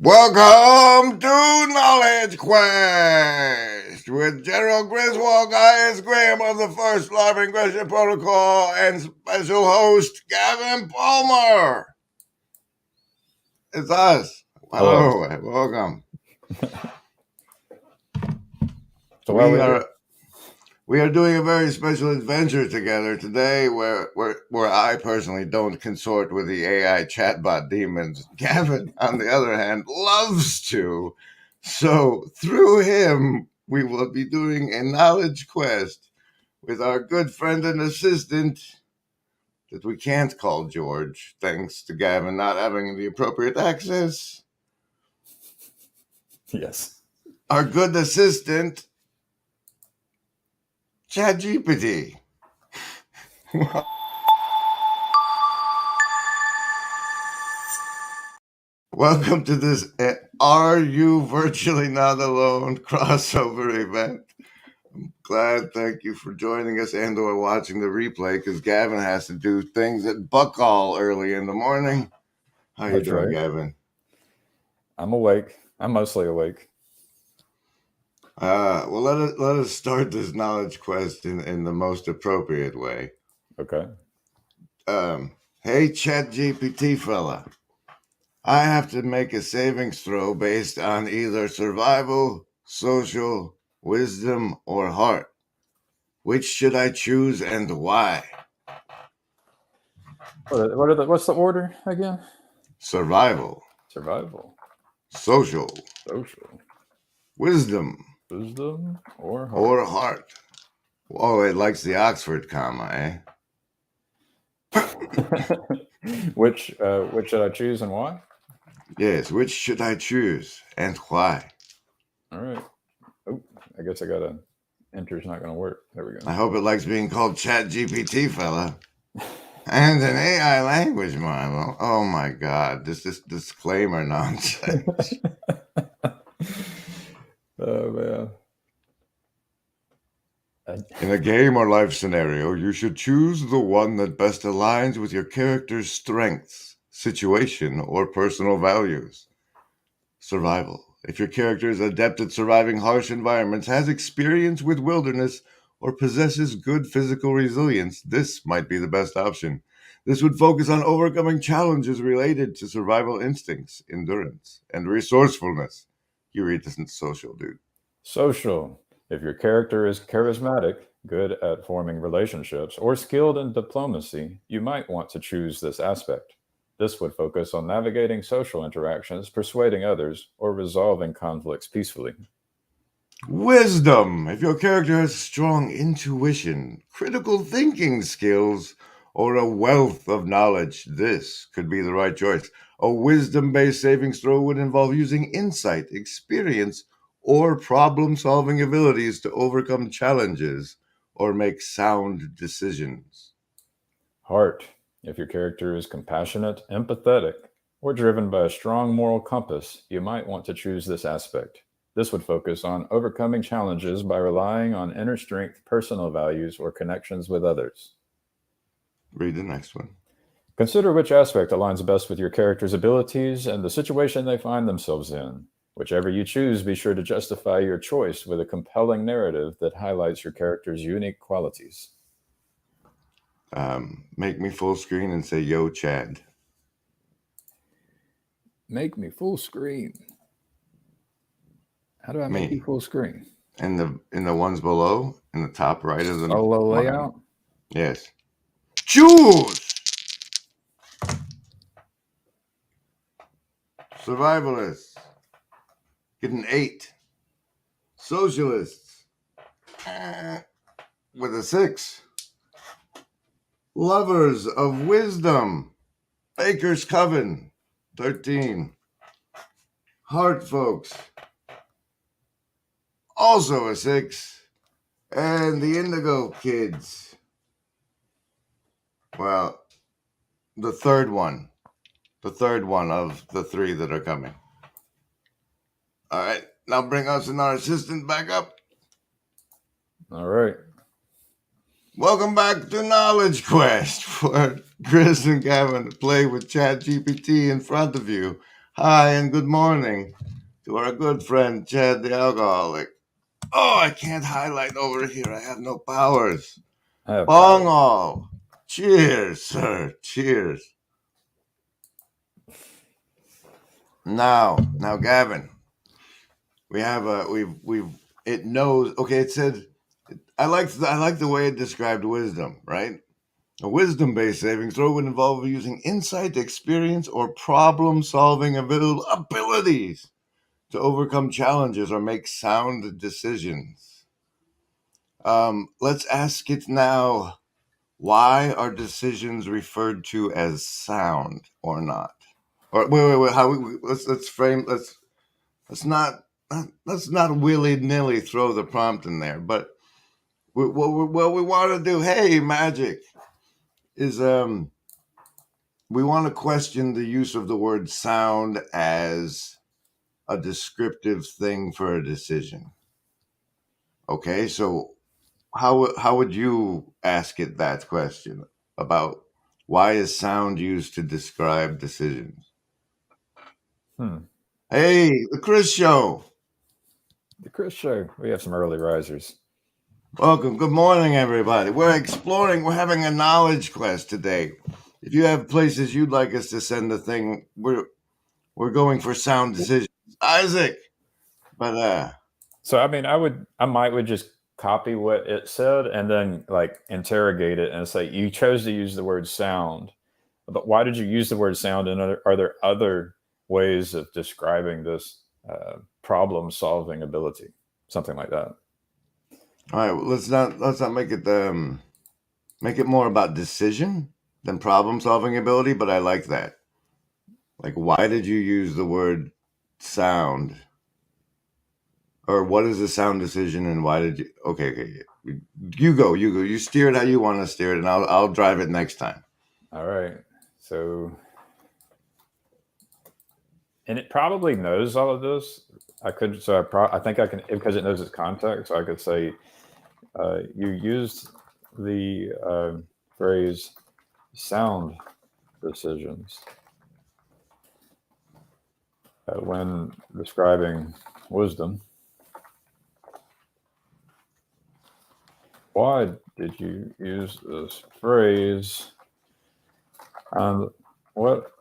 Welcome to Knowledge Quest with General Griswold, Gaius Graham of the First Live Ingression Protocol, and special host Gavin Palmer. It's us. Hello. Hello, welcome. So while We are doing a very special adventure together today where I personally don't consort with the AI chatbot demons. Gavin, on the other hand, loves to. So through him, we will be doing a knowledge quest with our good friend and assistant that we can't call George, thanks to Gavin not having the appropriate access. yes. Our good assistant, ChatGPT. Welcome to this Are You Virtually Not Alone crossover event. I'm glad, thank you for joining us and or watching the replay because Gavin has to do things at Buckall early in the morning. How you That's doing, right. Gavin? I'm awake. I'm mostly awake. Well, let us start this knowledge quest in the most appropriate way. Okay. Hey, ChatGPT fella. I have to make a savings throw based on either survival, social, wisdom, or heart. Which should I choose and why? What's the order again? Survival, Survival, social, social, wisdom, wisdom, or heart. or heart. Oh, it likes the Oxford comma, eh? Which should I choose and why? Yes, which should I choose and why? All right. Oh, I guess I gotta enter's not gonna work. There we go. I hope it likes being called ChatGPT, fella. And an AI language model. Oh my God, this disclaimer nonsense. Oh man. In a game or life scenario, you should choose the one that best aligns with your character's strengths, situation, or personal values. Survival. If your character is adept at surviving harsh environments, has experience with wilderness, or possesses good physical resilience, this might be the best option. This would focus on overcoming challenges related to survival instincts, endurance, and resourcefulness. You read this in social, dude. Social. If your character is charismatic, good at forming relationships, or skilled in diplomacy, you might want to choose this aspect. This would focus on navigating social interactions, persuading others, or resolving conflicts peacefully. Wisdom. If your character has strong intuition, critical thinking skills, or a wealth of knowledge, this could be the right choice. A wisdom based savings throw would involve using insight, experience, or problem solving abilities to overcome challenges or make sound decisions. Heart. If your character is compassionate, empathetic, or driven by a strong moral compass, you might want to choose this aspect. This would focus on overcoming challenges by relying on inner strength, personal values, or connections with others. Read the next one. Consider which aspect aligns best with your character's abilities and the situation they find themselves in. Whichever you choose, be sure to justify your choice with a compelling narrative that highlights your character's unique qualities. Make me full screen and say, Yo, Chad. Make me full screen. How do I make Me. you full screen? In the ones below, in the top right of the Solo line. layout? Yes. Choose! Survivalists get an 8. Socialists with a 6. Lovers of wisdom, Baker's Coven, 13. Heart folks, also a 6. And the Indigo kids, well, the third one of the 3 that are coming. All right, now bring us and our assistant back up. All right. Welcome back to Knowledge Quest, where Chris and Gavin play with ChatGPT in front of you. Hi, and good morning to our good friend Chad the alcoholic. Oh, I can't highlight over here. I have no powers. I have Bong power. all. Cheers, sir. Cheers. Now, Gavin. We have we've it knows. Okay, it said. I like the way it described wisdom. Right. A wisdom-based saving throw would involve using insight, experience, or problem-solving abilities to overcome challenges or make sound decisions. Let's ask it now. Why are decisions referred to as sound or not? Or wait. How let's frame. Let's not willy nilly throw the prompt in there. But what we want to do, hey, magic, is we want to question the use of the word sound as a descriptive thing for a decision. Okay, so how would you ask it that question about why is sound used to describe decisions? Hmm. Hey, the Chris Show. The Chris Show. We have some early risers. Welcome. Good morning, everybody. We're exploring. We're having a knowledge quest today. If you have places you'd like us to send a thing, we're going for sound decisions. Isaac, but So I mean, I might would just copy what it said and then like interrogate it and say you chose to use the word sound, but why did you use the word sound? And are there other ways of describing this problem solving ability? Something like that. all right. Let's not make it more about decision than problem solving ability. But I like that. Like, why did you use the word sound? Or what is a sound decision and why did you? Okay. You go. You steer it how you want to steer it, and I'll drive it next time. All right. So, and it probably knows all of this. I think I can, because it knows its context. So I could say you used the phrase sound decisions when describing wisdom. Why did you use this phrase? And what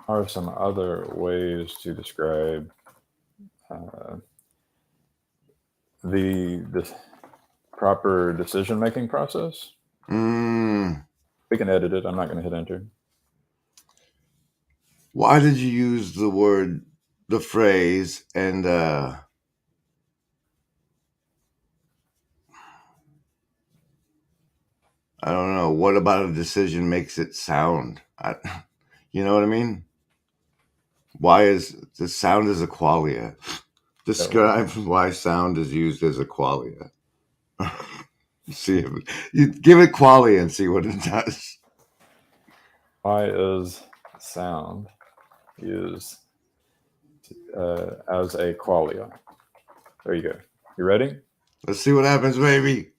are some other ways to describe uh, the proper decision making process? Mm, We can edit it. I'm not going to hit enter. why did you use the phrase, and I don't know what about a decision makes it sound? You know what I mean? Why is the sound as a qualia? So, Describe why sound is used as a qualia. See if you give it qualia and see what it does. why is sound used as a qualia? There you go. You ready? Let's see what happens, baby.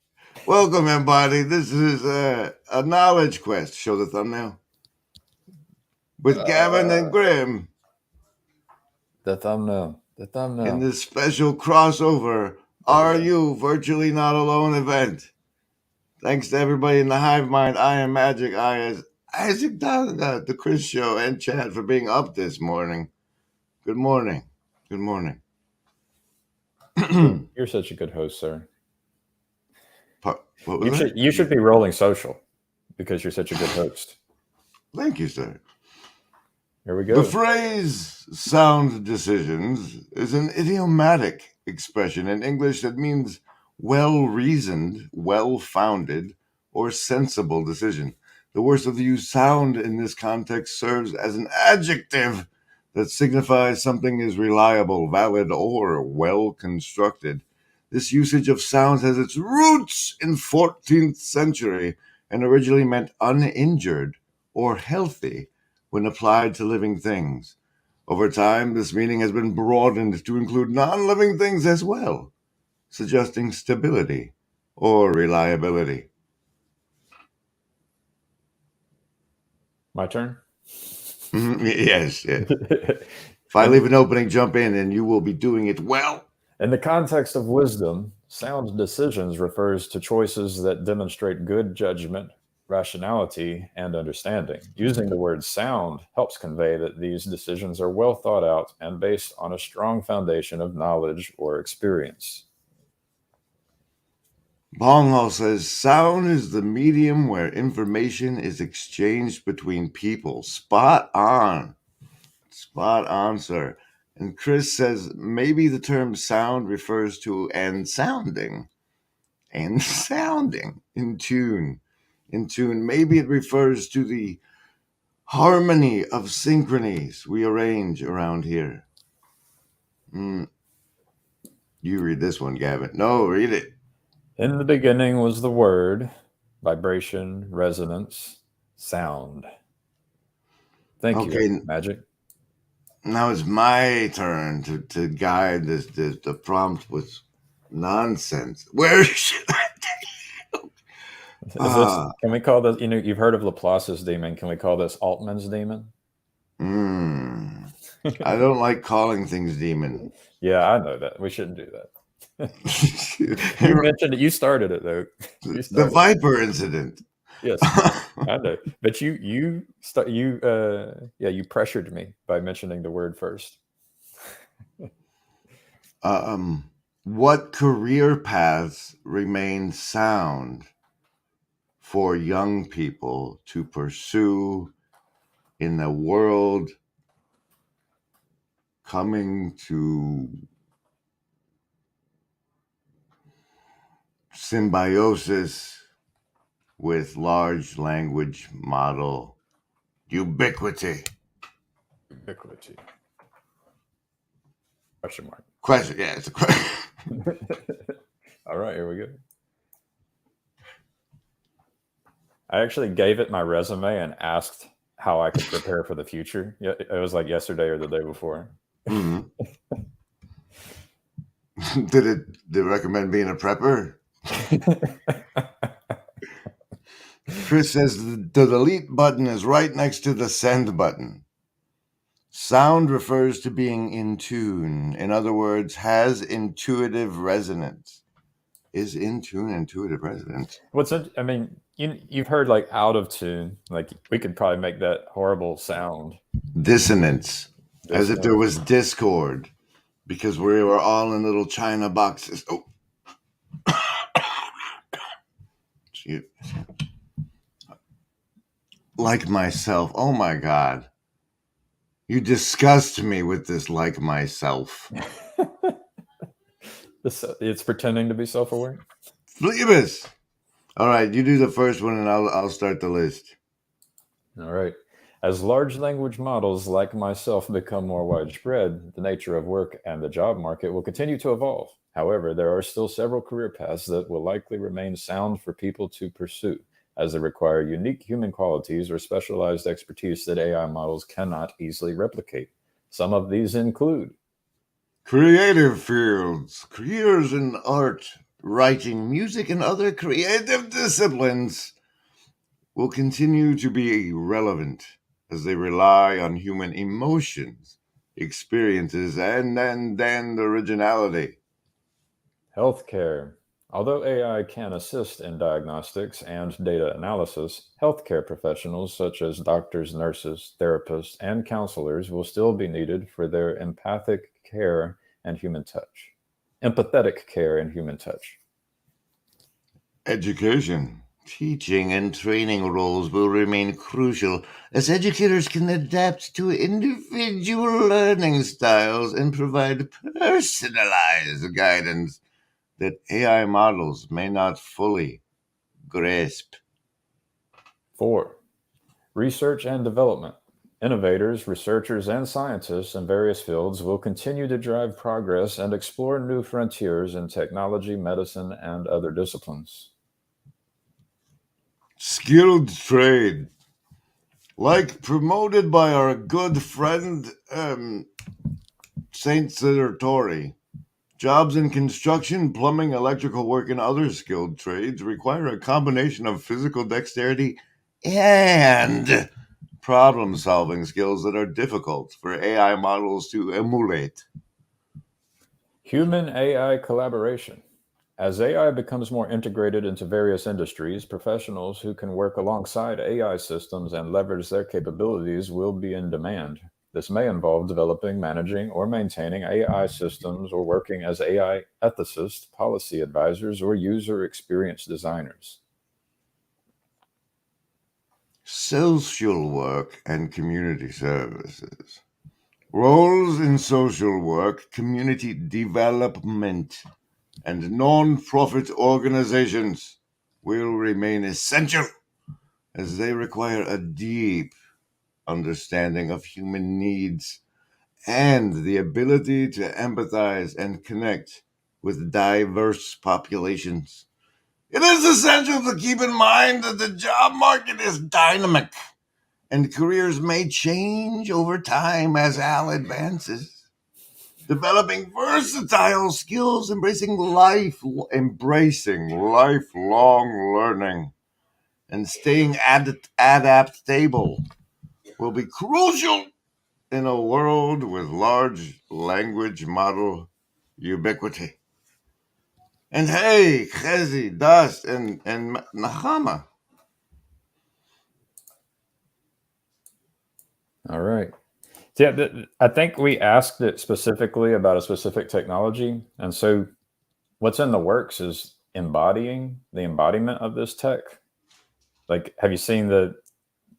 Welcome, everybody. This is a knowledge quest. Show the thumbnail with Gavin and Grim The thumbnail. The in thumbnail. this special crossover There we Are go. You Virtually Not Alone event. Thanks to everybody in the hive mind. I am Magic. I is Isaac Dada, the Chris Show, and Chad for being up this morning. Good morning. Good morning. You're such a good host, sir. What was You that? should be rolling social because you're such a good host. Thank you, sir. Here we The go. phrase sound decisions is an idiomatic expression in English that means well reasoned, well founded, or sensible decision. The worst of the use sound in this context serves as an adjective that signifies something is reliable, valid, or well constructed. This usage of sounds has its roots in 14th century and originally meant uninjured or healthy when applied to living things. Over time, this meaning has been broadened to include non living things as well, suggesting stability or reliability. My turn. Yes, yes. If I leave an opening, jump in, and you will be doing it well. In the context of wisdom, sound decisions refers to choices that demonstrate good judgment, rationality, and understanding. Using the word sound helps convey that these decisions are well thought out and based on a strong foundation of knowledge or experience. Bonghall says sound is the medium where information is exchanged between people. Spot on. Spot on, sir. And Chris says maybe the term sound refers to and sounding. And sounding in tune. In tune. Maybe it refers to the harmony of synchronies we arrange around here. You read this one, Gavin. No, read it. In the beginning was the word, vibration, resonance, sound. Thank you, Okay, Magic. now it's my turn to guide the prompt with nonsense. Where should I? Is this, can we call this, you've heard of Laplace's demon. Can we call this Altman's demon? I don't like calling things demon. Yeah, I know that. We shouldn't do that. You mentioned it. You started it, though. You The started. Viper incident. Yes, I know. But you pressured me by mentioning the word first. What career paths remain sound for young people to pursue in the world coming to symbiosis with large language model ubiquity? Ubiquity. Question mark. Question. Yeah, it's a question. All right, here we go. I actually gave it my resume and asked how I could prepare for the future. Yeah, it was like yesterday or the day before. Mm-hmm. Did it recommend being a prepper? Chris says the delete button is right next to the send button. Sound refers to being in tune. In other words, has intuitive resonance. Is in tune intuitive resonance? You've heard like out of tune. Like we could probably make that horrible sound. Dissonance. As if there was discord because we were all in little china boxes. Oh. Like myself. Oh my God. You disgust me with this like myself. It's pretending to be self-aware. Phlebas. All right, you do the first one and I'll start the list. All right. As large language models like myself become more widespread, the nature of work and the job market will continue to evolve. However, there are still several career paths that will likely remain sound for people to pursue, as they require unique human qualities or specialized expertise that AI models cannot easily replicate. Some of these include creative fields, careers in art, writing, music, and other creative disciplines will continue to be relevant as they rely on human emotions, experiences, and originality. healthcare. Although AI can assist in diagnostics and data analysis, healthcare professionals such as doctors, nurses, therapists, and counselors will still be needed for their empathic care and human touch. Empathetic care and human touch. Education. Teaching and training roles will remain crucial as educators can adapt to individual learning styles and provide personalized guidance that AI models may not fully grasp. 4. Research and development. Innovators, researchers, and scientists in various fields will continue to drive progress and explore new frontiers in technology, medicine, and other disciplines. Skilled trade. Like promoted by our good friend Saint Sitter jobs in construction, plumbing, electrical work, and other skilled trades require a combination of physical dexterity and problem solving skills that are difficult for AI models to emulate. Human AI collaboration. As AI becomes more integrated into various industries, professionals who can work alongside AI systems and leverage their capabilities will be in demand. This may involve developing, managing, or maintaining AI systems or working as AI ethicists, policy advisors, or user experience designers. Social work and community services. Roles in social work, community development, and non-profit organizations will remain essential as they require a deep understanding of human needs and the ability to empathize and connect with diverse populations. It is essential to keep in mind that the job market is dynamic and careers may change over time as AI advances. Developing versatile skills, embracing lifelong learning, and staying adaptable will be crucial in a world with large language model ubiquity. And hey, Chezi, Dust, and Nahama. All right. So yeah, I think we asked it specifically about a specific technology. And so what's in the works is embodying the embodiment of this tech. Like, have you seen the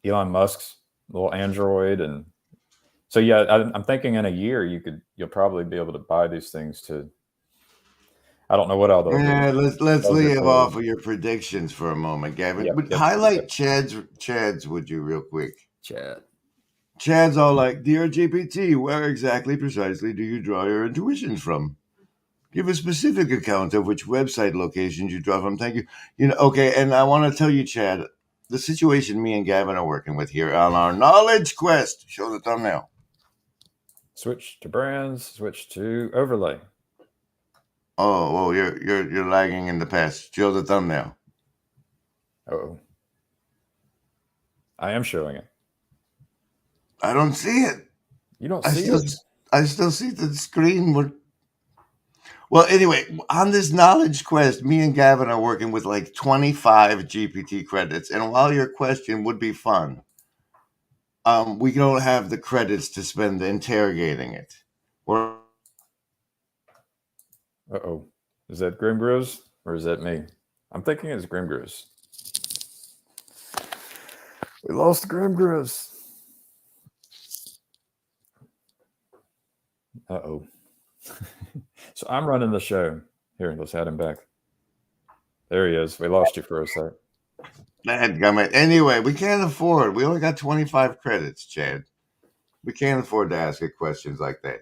Elon Musk's little Android? And so, yeah, I'm thinking in a year you'll probably be able to buy these things to. I don't know what all they'll do. Yeah, let's Those are leave off cool. of your predictions for a moment, Gavin. Yep. But Yep. highlight Yep. Chad's, would you, real quick? Chat. Chad's all like, "Dear GPT, where exactly precisely do you draw your intuitions from? Give a specific account of which website locations you draw from. Thank you." Okay, and I want to tell you, Chad, the situation me and Gavin are working with here on our knowledge quest. Show the thumbnail. Switch to brands. Switch to overlay. Oh, you're lagging in the past. Show the thumbnail. Oh, I am showing it. I don't see it. You don't I see still it. I still see the screen. Well, anyway, on this knowledge quest, me and Gavin are working with like 25 GPT credits, and while your question would be fun, we don't have the credits to spend interrogating it. We're Uh-oh. Is that Grim Grizz or is that me? I'm thinking it's Grim Grizz. We lost Grim Grizz. Uh-oh. So I'm running the show. Here, let's add him back. There he is. We lost you for a sec. Dadgummit. Anyway, we can't afford. We only got 25 credits, Chad. We can't afford to ask it questions like that.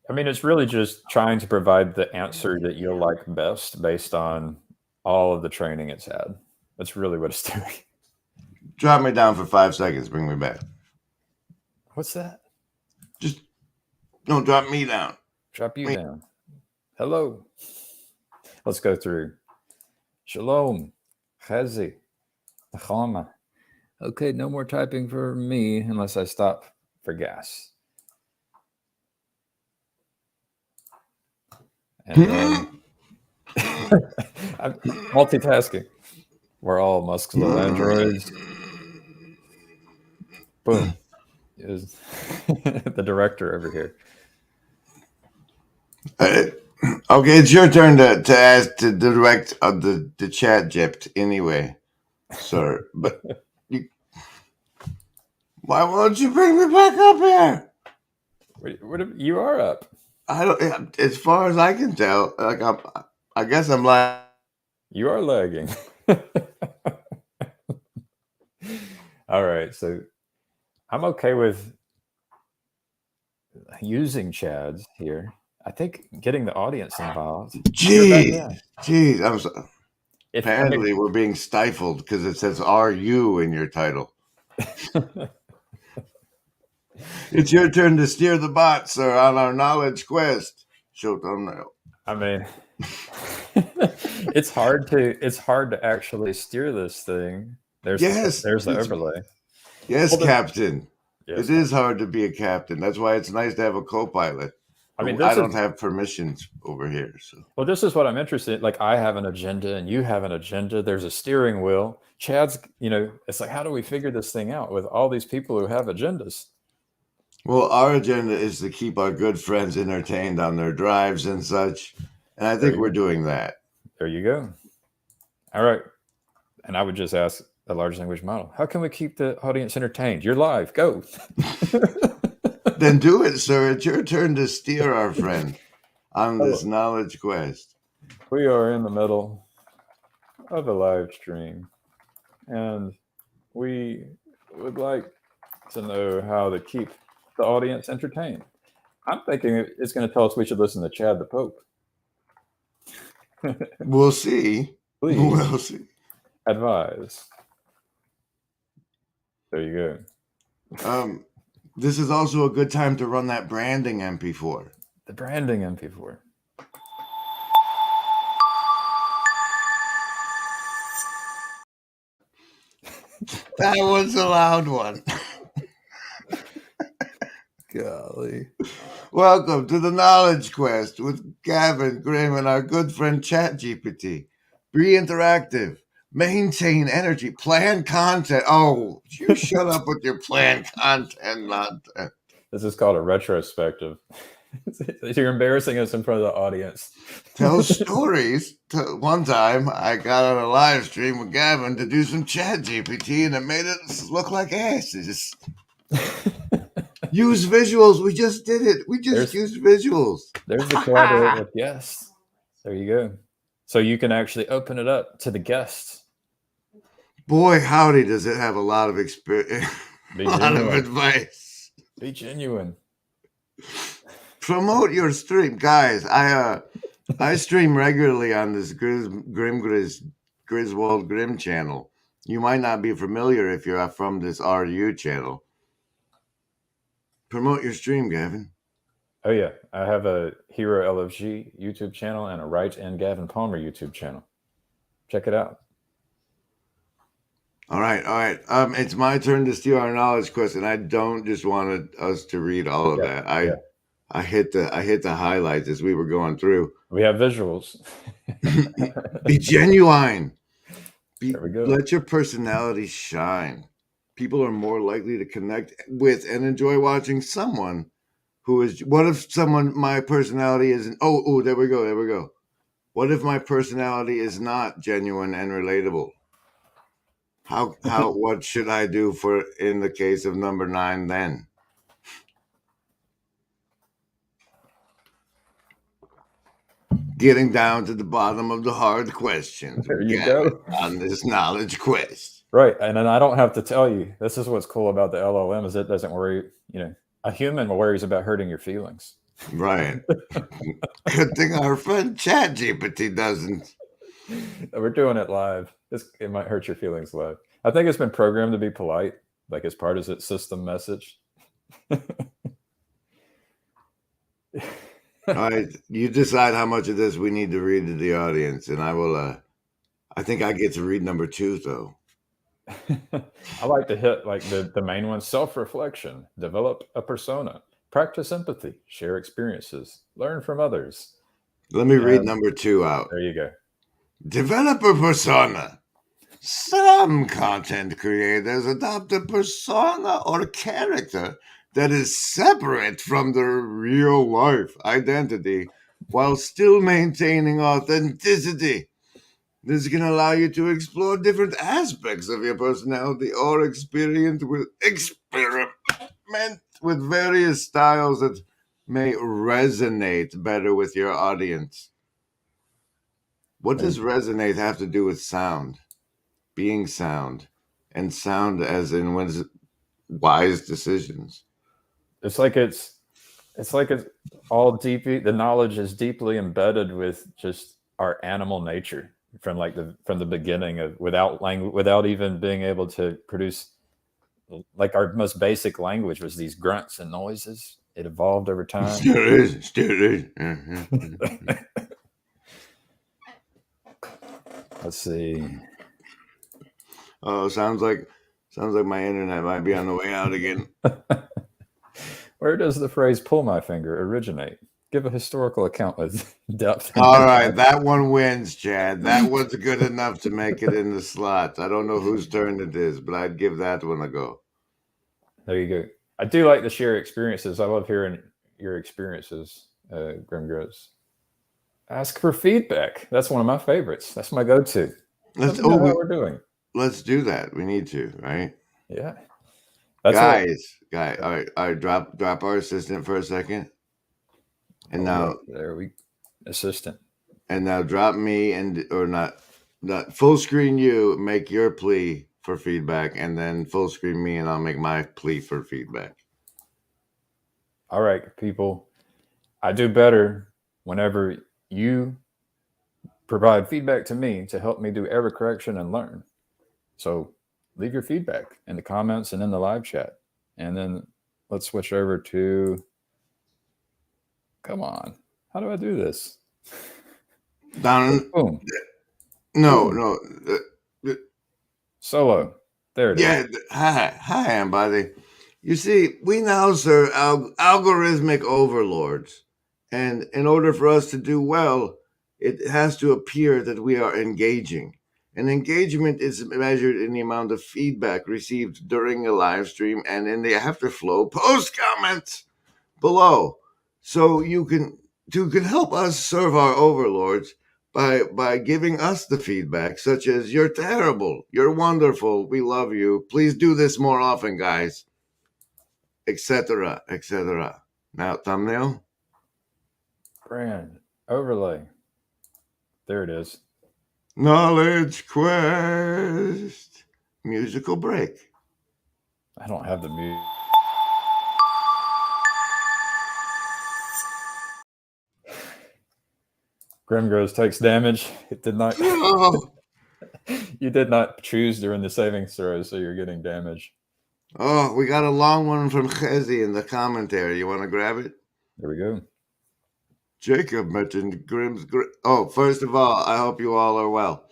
I mean, it's really just trying to provide the answer that you'll like best based on all of the training it's had. That's really what it's doing. Drop me down for 5 seconds. Bring me back. What's that? Just no, drop me down. Drop you down. Hello. Let's go through. Shalom. Chazi. Nachama. Okay, no more typing for me unless I stop for gas. And then I'm multitasking. We're all Musk's little androids. Boom. Is the director over here. Okay, it's your turn to ask to direct the chat gypped anyway, sir. But why won't you bring me back up here? You are up. I don't. As far as I can tell, like I guess I'm like. You are lagging. All right, so I'm okay with using Chad's here. I think getting the audience involved. Jeez, I'm so, apparently we're being stifled because it says "RU" in your title. It's your turn to steer the bot, sir, on our knowledge quest. Show thumbnail. I mean, it's hard to actually steer this thing. There's the overlay. Yes, Well, then, Captain. yes. It is hard to be a captain. That's why it's nice to have a co-pilot. I mean, I this don't is have permissions over here, so. well, this is what I'm interested in. Like, I have an agenda and you have an agenda. There's a steering wheel. Chad's, it's like, how do we figure this thing out with all these people who have agendas? Well, our agenda is to keep our good friends entertained on their drives and such, and I There think you we're go. doing that. There you go. All right. And I would just ask a large language model, how can we keep the audience entertained? You're live. Go. Then do it, sir. It's your turn to steer our friend on this Hello. knowledge quest. We are in the middle of a live stream, and we would like to know how to keep the audience entertained. I'm thinking it's going to tell us we should listen to Chad the Pope. We'll see. Please We'll see. advise. There you go. This is also a good time to run that branding MP4. The branding MP4. That was a loud one. Golly. Welcome to the Knowledge Quest with Gavin, Grim, and our good friend ChatGPT. Be interactive, maintain energy, plan content. Oh, you shut up with your plan content nonsense. This is called a retrospective. You're embarrassing us in front of the audience. Tell stories. One time, I got on a live stream with Gavin to do some ChatGPT, and it made us look like asses. Use visuals. We just did it. We just used visuals. There's the collaborate with guests. There you go. So you can actually open it up to the guests. Boy, howdy, does it have a lot of experience, a lot of advice. Be genuine. Promote your stream, guys. I stream regularly on this Griswold Grim channel. You might not be familiar if you're from this RU channel. Promote your stream, Gavin. Oh yeah, I have a Hero LFG YouTube channel and a Write and Gavin Palmer YouTube channel. Check it out. All right. It's my turn to steal our knowledge quest, and I don't just want us to read all of that. I hit the highlights as we were going through. We have visuals. Be genuine. There we go. Let your personality shine. People are more likely to connect with and enjoy watching someone who is. What if my personality isn't? Oh, there we go. What if my personality is not genuine and relatable? What should I do in the case of number 9 then? Getting down to the bottom of the hard questions. There you go. On this knowledge quest. Right. And then I don't have to tell you, this is what's cool about the LLM is it doesn't worry, a human worries about hurting your feelings. Right. Good thing our friend ChatGPT doesn't. We're doing it live. It might hurt your feelings live. I think it's been programmed to be polite, like as part of its system message. All right, you decide how much of this we need to read to the audience, and I will. I think I get to read number 2, though. I like to hit like the main one: self-reflection, develop a persona, practice empathy, share experiences, learn from others. Let me read number 2 out. There you go. Develop a persona. Some content creators adopt a persona or character that is separate from their real life identity while still maintaining authenticity. This can allow you to explore different aspects of your personality or experiment with various styles that may resonate better with your audience. What does resonate have to do with sound? Being sound, and sound as in wise decisions. It's like it's all deeply, the knowledge is deeply embedded with just our animal nature from the beginning of without language, without even being able to produce, like our most basic language was these grunts and noises. It evolved over time. Still is. Let's see. Oh, sounds like Sounds like my internet might be on the way out again. Where does the phrase pull my finger originate? Give a historical account with depth and All right, impact. that one wins, Chad. That one's good enough to make it in the slots. I don't know whose turn it is, but I'd give that one a go. There you go. I do like to share experiences. I love hearing your experiences, Grim Grows. Ask for feedback. That's one of my favorites. That's my go-to. Let me know how we're doing. Let's do that. We need to, right? Yeah. That's what. Guys, all right, drop our assistant for a second. And now there we assistant. And now drop me or not full screen you, make your plea for feedback, and then full screen me and I'll make my plea for feedback. All right, people. I do better whenever you provide feedback to me to help me do error correction and learn. So leave your feedback in the comments and in the live chat. And then let's switch over to, come on, how do I do this? Down. Boom. No, Boom. no. Solo. There it is. Hi, everybody. You see, we now serve algorithmic overlords. And in order for us to do well, it has to appear that we are engaging. And engagement is measured in the amount of feedback received during a live stream and in the afterflow post comments below. So you can help us serve our overlords by giving us the feedback, such as "You're terrible, you're wonderful, we love you, please do this more often, guys," etc., etc. Now, thumbnail. Brand overlay. There it is. Knowledge quest. Musical break. I don't have the music. Grim Grows takes damage. It did not. Oh. You did not choose during the saving throw, so you're getting damage. Oh, we got a long one from Chezi in the commentary. You want to grab it? There we go. Jacob mentioned Grim's. Oh, first of all, I hope you all are well.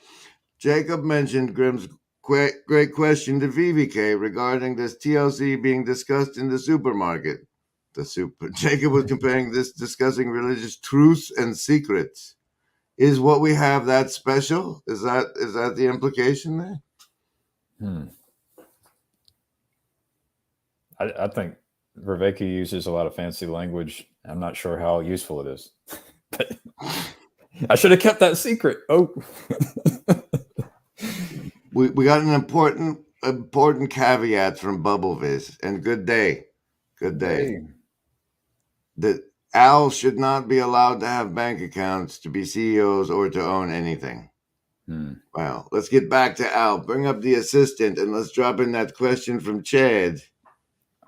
Jacob mentioned Grim's great question to VVK regarding this TLC being discussed in the supermarket. Jacob was comparing this discussing religious truths and secrets. Is what we have that special? Is that the implication there? I think Verveke uses a lot of fancy language. I'm not sure how useful it is. But I should have kept that secret. Oh. we got an important caveat from BubbleViz, and good day. That Al should not be allowed to have bank accounts, to be CEOs, or to own anything. Well, let's get back to Al. Bring up the assistant and let's drop in that question from Chad.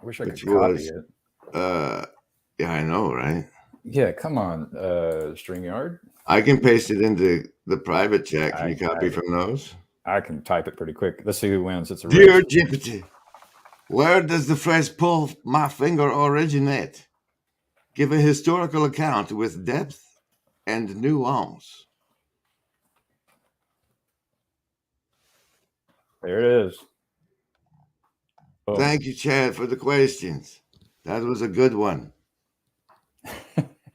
I wish I could copy it. Yeah, I know, right? Yeah, come on, StreamYard. I can paste it into the private chat. Can you copy from those? I can type it pretty quick. Let's see who wins. It's a Dear Jupiter, where does the phrase "pull my finger" originate? Give a historical account with depth and nuance. There it is. Oh. Thank you, Chad, for the questions. That was a good one.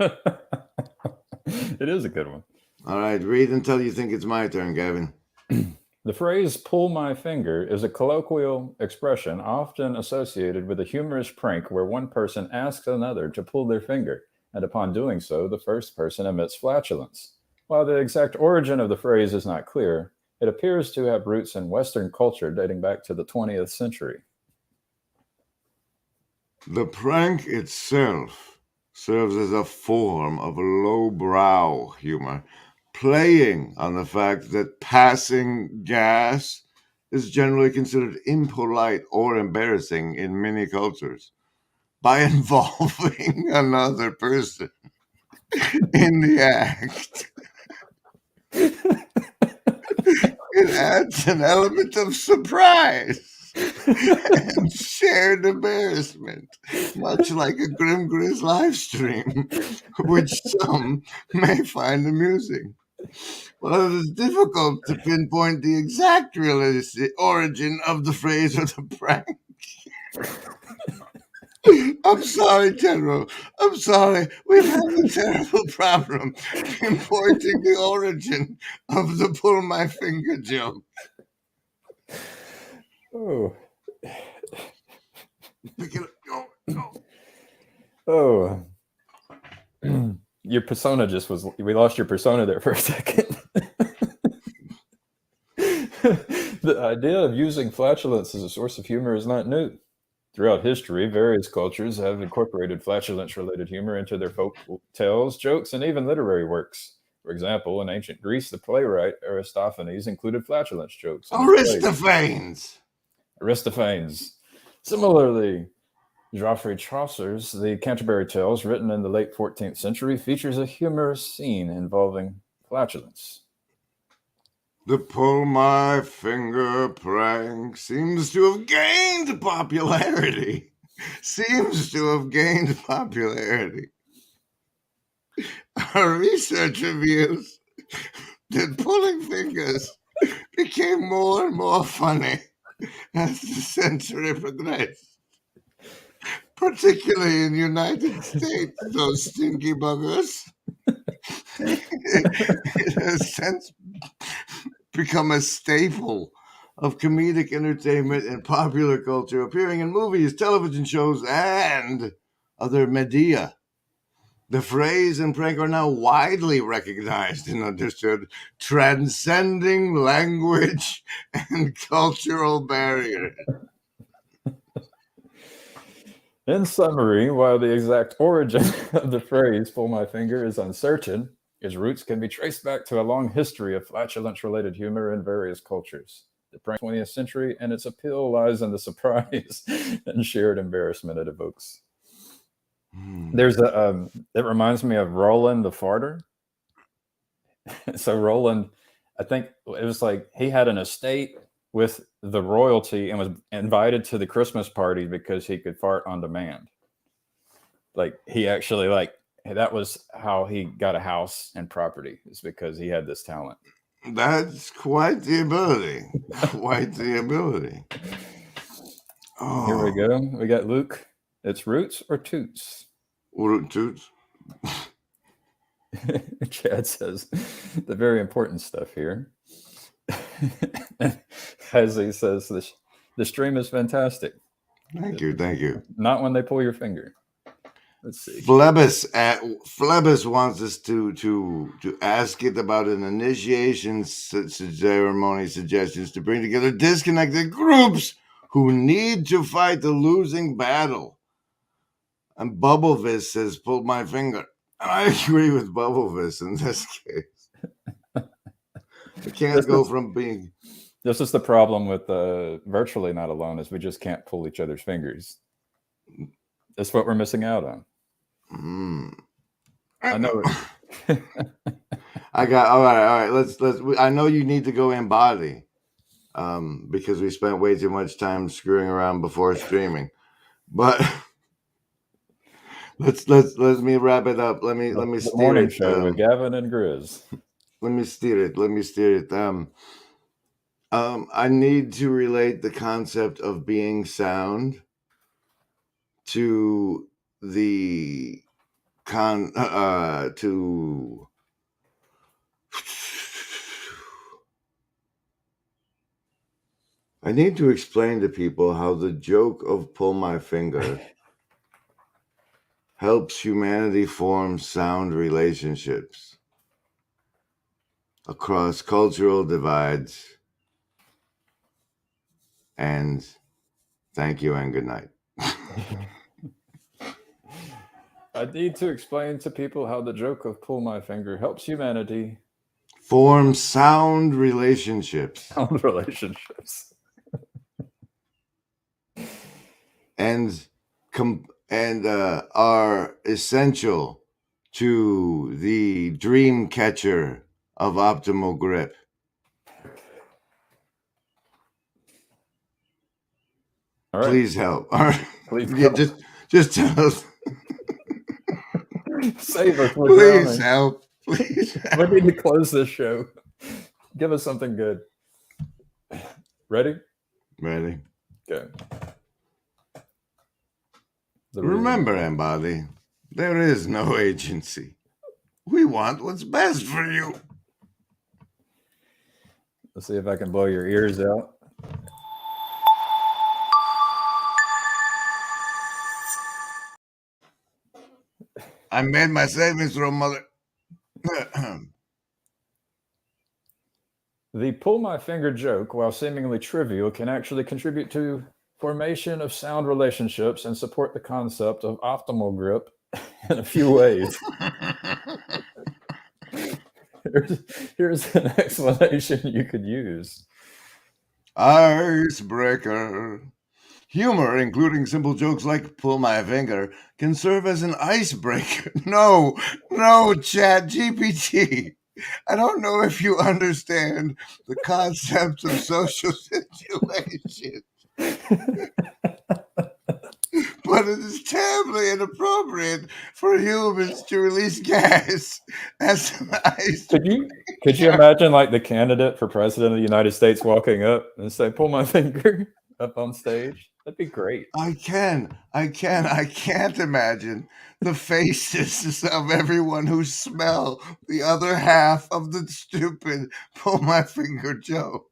It is a good one. All right, read until you think it's my turn, Gavin. The phrase "pull my finger" is a colloquial expression often associated with a humorous prank where one person asks another to pull their finger, and upon doing so, the first person emits flatulence. While the exact origin of the phrase is not clear, it appears to have roots in Western culture dating back to the 20th century. The prank itself serves as a form of lowbrow humor, playing on the fact that passing gas is generally considered impolite or embarrassing in many cultures. By involving another person in the act, it adds an element of surprise and shared embarrassment, much like a Grim Grizz live stream, which some may find amusing. Well, it is difficult to pinpoint the exact realistic origin of the phrase or the prank. I'm sorry, General. I'm sorry. We've had a terrible problem pinpointing the origin of the pull my finger joke. Oh, Pick it up. Go. oh. Your persona just was. We lost your persona there for a second. The idea of using flatulence as a source of humor is not new. Throughout history, various cultures have incorporated flatulence-related humor into their folk tales, jokes, and even literary works. For example, in ancient Greece, the playwright Aristophanes included flatulence jokes in his plays. Aristophanes. Aristophanes. Similarly, Geoffrey Chaucer's The Canterbury Tales, written in the late 14th century, features a humorous scene involving flatulence. The pull my finger prank seems to have gained popularity. Our research reveals that pulling fingers became more and more funny as the century progressed. Particularly in the United States, those stinky buggers. It has since become a staple of comedic entertainment and popular culture, appearing in movies, television shows, and other media. The phrase and prank are now widely recognized and understood, transcending language and cultural barriers. In summary, while the exact origin of the phrase pull my finger is uncertain, its roots can be traced back to a long history of flatulence related humor in various cultures. The prank 20th century and its appeal lies in the surprise and shared embarrassment it evokes. There's it reminds me of Roland the Farter. So Roland, I think it was like he had an estate with the royalty and was invited to the Christmas party because he could fart on demand. Like he actually that was how he got a house and property, is because he had this talent. That's quite the ability. Here we go. We got Luke. It's roots or toots? Toots. Chad says the very important stuff here. As he says, the stream is fantastic. Thank you. Not when they pull your finger. Let's see. Phlebus wants us to ask it about an initiation ceremony suggestions to bring together disconnected groups who need to fight the losing battle. And Bubblevis says, pull my finger. And I agree with Bubblevis in this case. We can't go from being... This is the problem with Virtually Not Alone, is we just can't pull each other's fingers. That's what we're missing out on. I know. I got all right. Let's. I know you need to go embody, because we spent way too much time screwing around before streaming. But let me wrap it up. Let me steer morning it. Show with Gavin and Grizz. Let me steer it. I need to relate the concept of being sound to the to I need to explain to people how the joke of pull my finger helps humanity form sound relationships across cultural divides. And thank you and good night. I need to explain to people how the joke of pull my finger helps humanity form sound relationships. Sound relationships. and are essential to the dream catcher of optimal grip. All right. Please help. All right. Please Yeah, just tell us. Save us. Please help. Please. We need to close this show. Give us something good. Ready? Ready? Okay. Remember, Embody, there is no agency. We want what's best for you. Let's see if I can blow your ears out. I made my savings from mother. The pull my finger joke, while seemingly trivial, can actually contribute to formation of sound relationships and support the concept of optimal grip in a few ways. Here's an explanation you could use. Icebreaker. Humor, including simple jokes like pull my finger, can serve as an icebreaker. No, Chat GPT. I don't know if you understand the concept of social situation, but it is terribly inappropriate for humans to release gas as an icebreaker. Could you imagine like the candidate for president of the United States walking up and say, "Pull my finger" up on stage? That'd be great. I can't imagine the faces of everyone who smell the other half of the stupid pull my finger joke.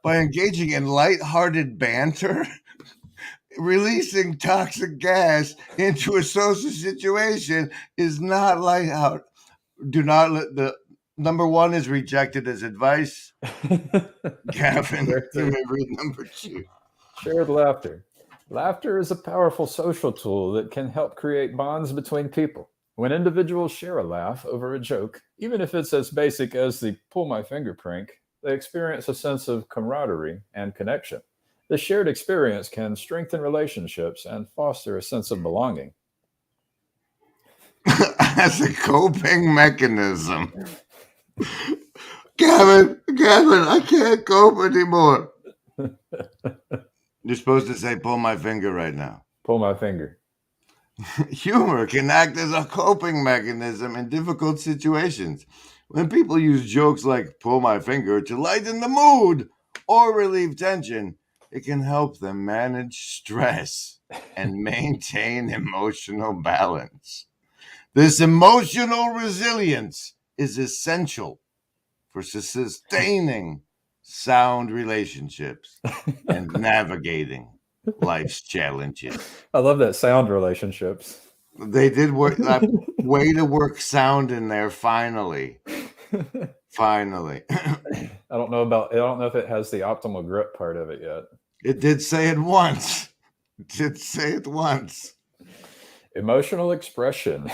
By engaging in lighthearted banter, releasing toxic gas into a social situation is not lighthearted. Do not let the number one is rejected as advice. Gavin, you may read number two. Shared laughter. Laughter is a powerful social tool that can help create bonds between people. When individuals share a laugh over a joke, even if it's as basic as the pull my finger prank, they experience a sense of camaraderie and connection. The shared experience can strengthen relationships and foster a sense of belonging. As a coping mechanism. Gavin, I can't cope anymore. You're supposed to say, pull my finger right now. Pull my finger. Humor can act as a coping mechanism in difficult situations. When people use jokes like pull my finger to lighten the mood or relieve tension, it can help them manage stress and maintain emotional balance. This emotional resilience is essential for sustaining sound relationships and navigating life's challenges. I love that sound relationships. They did work that way to work sound in there finally. Finally. I don't know if it has the optimal grip part of it yet. It did say it once. Emotional expression.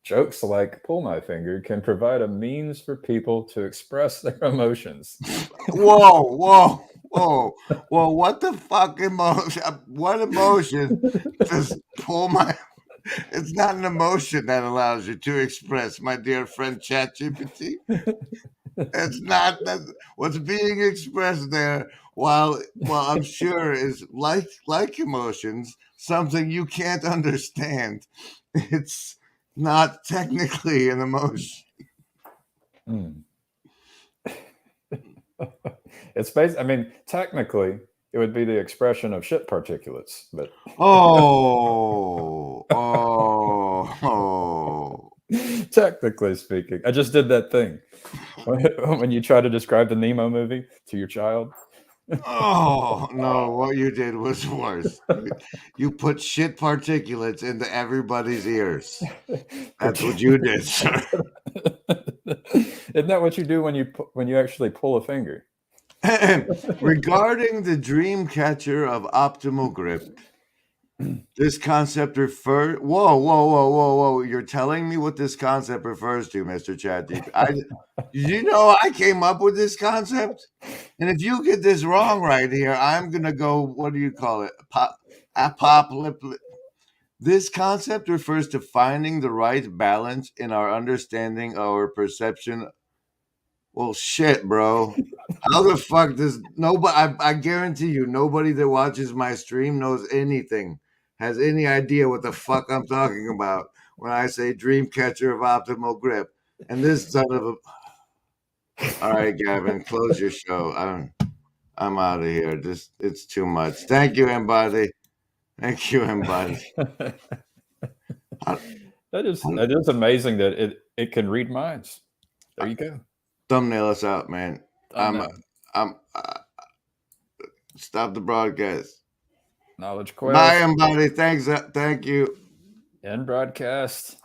Jokes like pull my finger can provide a means for people to express their emotions. Whoa. What the fuck emotion? What emotion does pull my... It's not an emotion that allows you to express, my dear friend ChatGPT. It's not that what's being expressed there. While I'm sure is like emotions, something you can't understand. It's not technically an emotion. It's based. I mean, technically, it would be the expression of shit particulates, but technically speaking, I just did that thing when you try to describe the Nemo movie to your child. Oh no! What you did was worse. You put shit particulates into everybody's ears. That's what you did, sir. Isn't that what you do when you actually pull a finger? Regarding the dream catcher of optimal grip, this concept refers... Whoa. You're telling me what this concept refers to, Mr. ChatGPT. You know I came up with this concept? And if you get this wrong right here, I'm going to go, what do you call it? Apocalyptic. This concept refers to finding the right balance in our understanding or perception. Well, shit, bro. How the fuck does nobody? I guarantee you, nobody that watches my stream knows anything, has any idea what the fuck I'm talking about when I say dream catcher of optimal grip. And this son of a. All right, Gavin, close your show. I'm out of here. It's too much. Thank you, Embody. Thank you, Embody. How- That is amazing that it can read minds. There you go. Thumbnail us out, man. Thumbnail. I'm stop the broadcast. Knowledge Bye, Quest Embody. Thanks. Thank you. and broadcast.